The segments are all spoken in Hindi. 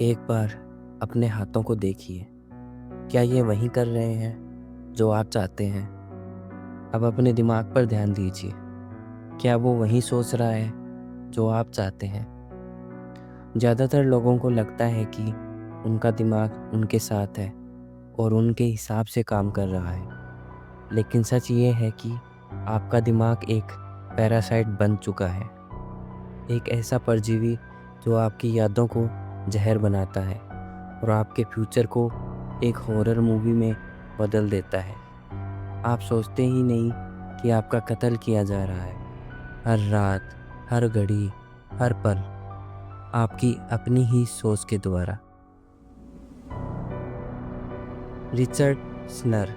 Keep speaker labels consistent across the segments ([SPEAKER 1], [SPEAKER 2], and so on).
[SPEAKER 1] एक बार अपने हाथों को देखिए। क्या ये वही कर रहे हैं जो आप चाहते हैं? अब अपने दिमाग पर ध्यान दीजिए। क्या वो वही सोच रहा है जो आप चाहते हैं? ज़्यादातर लोगों को लगता है कि उनका दिमाग उनके साथ है और उनके हिसाब से काम कर रहा है। लेकिन सच ये है कि आपका दिमाग एक पैरासाइट बन चुका है। एक ऐसा परजीवी जो आपकी यादों को जहर बनाता है और आपके फ्यूचर को एक हॉरर मूवी में बदल देता है। आप सोचते ही नहीं कि आपका कत्ल किया जा रहा है। हर रात, हर घड़ी, हर पल आपकी अपनी ही सोच के द्वारा। रिचर्ड स्नर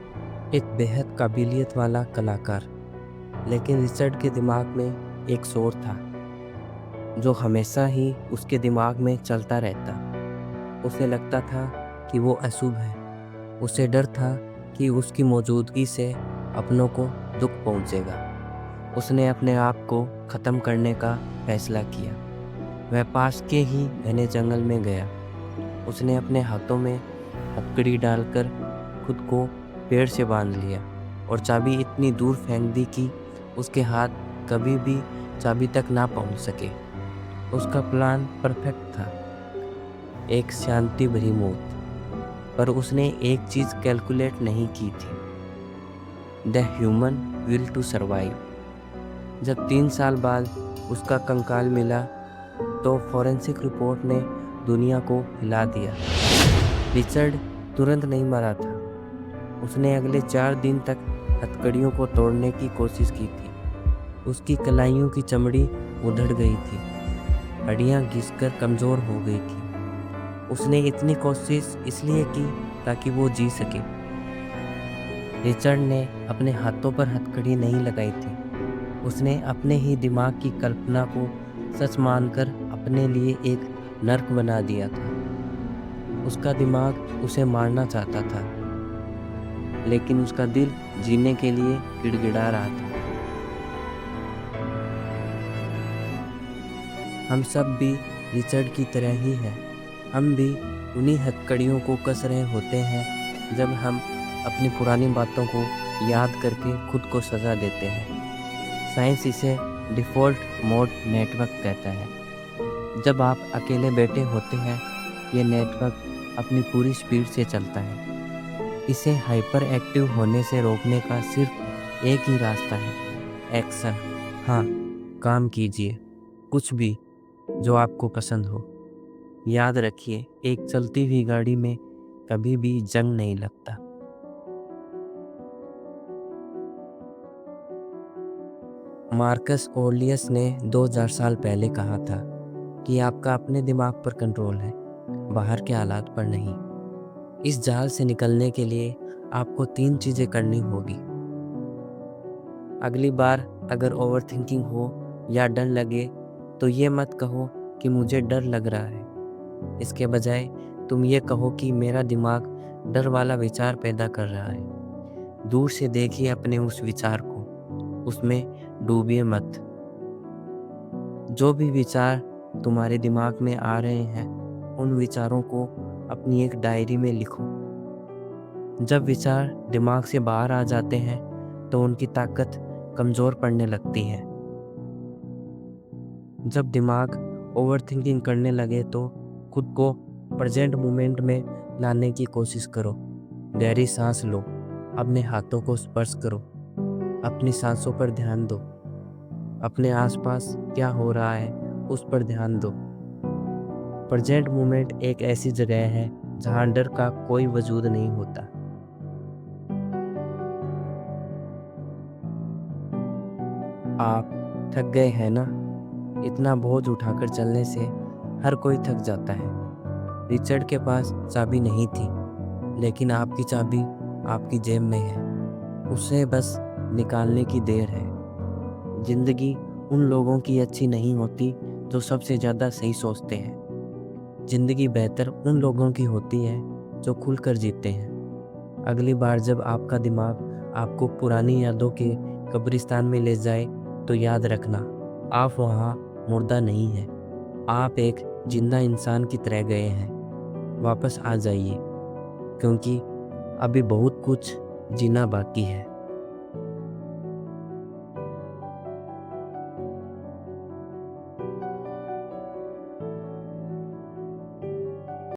[SPEAKER 1] एक बेहद काबिलियत वाला कलाकार, लेकिन रिचर्ड के दिमाग में एक शोर था जो हमेशा ही उसके दिमाग में चलता रहता। उसे लगता था कि वो अशुभ है। उसे डर था कि उसकी मौजूदगी से अपनों को दुख पहुंचेगा। उसने अपने आप को ख़त्म करने का फैसला किया। वह पास के ही घने जंगल में गया। उसने अपने हाथों में हथकड़ी डालकर खुद को पेड़ से बांध लिया और चाबी इतनी दूर फेंक दी कि उसके हाथ कभी भी चाबी तक ना पहुंच सके। उसका प्लान परफेक्ट था, एक शांति भरी मौत। पर उसने एक चीज़ कैलकुलेट नहीं की थी, the human will to survive. जब 3 साल बाद उसका कंकाल मिला तो फॉरेंसिक रिपोर्ट ने दुनिया को हिला दिया। रिचर्ड तुरंत नहीं मरा था। उसने अगले 4 दिन तक हथकड़ियों को तोड़ने की कोशिश की थी। उसकी कलाइयों की चमड़ी उधड़ गई थी, हड्डियां घिसकर कमज़ोर हो गई थी। उसने इतनी कोशिश इसलिए की ताकि वो जी सके। रिचर्ड ने अपने हाथों पर हथकड़ी नहीं लगाई थी। उसने अपने ही दिमाग की कल्पना को सच मानकर अपने लिए एक नर्क बना दिया था। उसका दिमाग उसे मारना चाहता था, लेकिन उसका दिल जीने के लिए गिड़गिड़ा रहा था। हम सब भी रिचर्ड की तरह ही हैं। हम भी उन्हीं हथकड़ियों को कस रहे होते हैं जब हम अपनी पुरानी बातों को याद करके खुद को सज़ा देते हैं। साइंस इसे डिफ़ॉल्ट मोड नेटवर्क कहता है। जब आप अकेले बैठे होते हैं, ये नेटवर्क अपनी पूरी स्पीड से चलता है। इसे हाइपर एक्टिव होने से रोकने का सिर्फ एक ही रास्ता है, एक्शन। हाँ, काम कीजिए, कुछ भी जो आपको पसंद हो। याद रखिए, एक चलती हुई गाड़ी में कभी भी जंग नहीं लगता। मार्कस ऑरेलियस ने 2000 साल पहले कहा था कि आपका अपने दिमाग पर कंट्रोल है, बाहर के हालात पर नहीं। इस जाल से निकलने के लिए आपको 3 चीज़ें करनी होगी। अगली बार अगर ओवरथिंकिंग हो या डर लगे तो ये मत कहो कि मुझे डर लग रहा है। इसके बजाय तुम ये कहो कि मेरा दिमाग डर वाला विचार पैदा कर रहा है। दूर से देखिए अपने उस विचार को, उसमें डूबिए मत। जो भी विचार तुम्हारे दिमाग में आ रहे हैं, उन विचारों को अपनी एक डायरी में लिखो। जब विचार दिमाग से बाहर आ जाते हैं तो उनकी ताकत कमज़ोर पड़ने लगती है। जब दिमाग ओवरथिंकिंग करने लगे तो खुद को प्रेजेंट मोमेंट में लाने की कोशिश करो। गहरी सांस लो, अपने हाथों को स्पर्श करो, अपनी सांसों पर ध्यान दो, अपने आसपास क्या हो रहा है उस पर ध्यान दो। प्रेजेंट मोमेंट एक ऐसी जगह है जहाँ डर का कोई वजूद नहीं होता। आप थक गए हैं ना? इतना बोझ उठाकर चलने से हर कोई थक जाता है। रिचर्ड के पास चाबी नहीं थी, लेकिन आपकी चाबी आपकी जेब में है। उसे बस निकालने की देर है। जिंदगी उन लोगों की अच्छी नहीं होती जो सबसे ज़्यादा सही सोचते हैं। जिंदगी बेहतर उन लोगों की होती है जो खुलकर जीते हैं। अगली बार जब आपका दिमाग आपको पुरानी यादों के कब्रिस्तान में ले जाए तो याद रखना, आप वहाँ मुर्दा नहीं हैं। आप एक जिंदा इंसान की तरह गए हैं। वापस आ जाइए, क्योंकि अभी बहुत कुछ जीना बाकी है।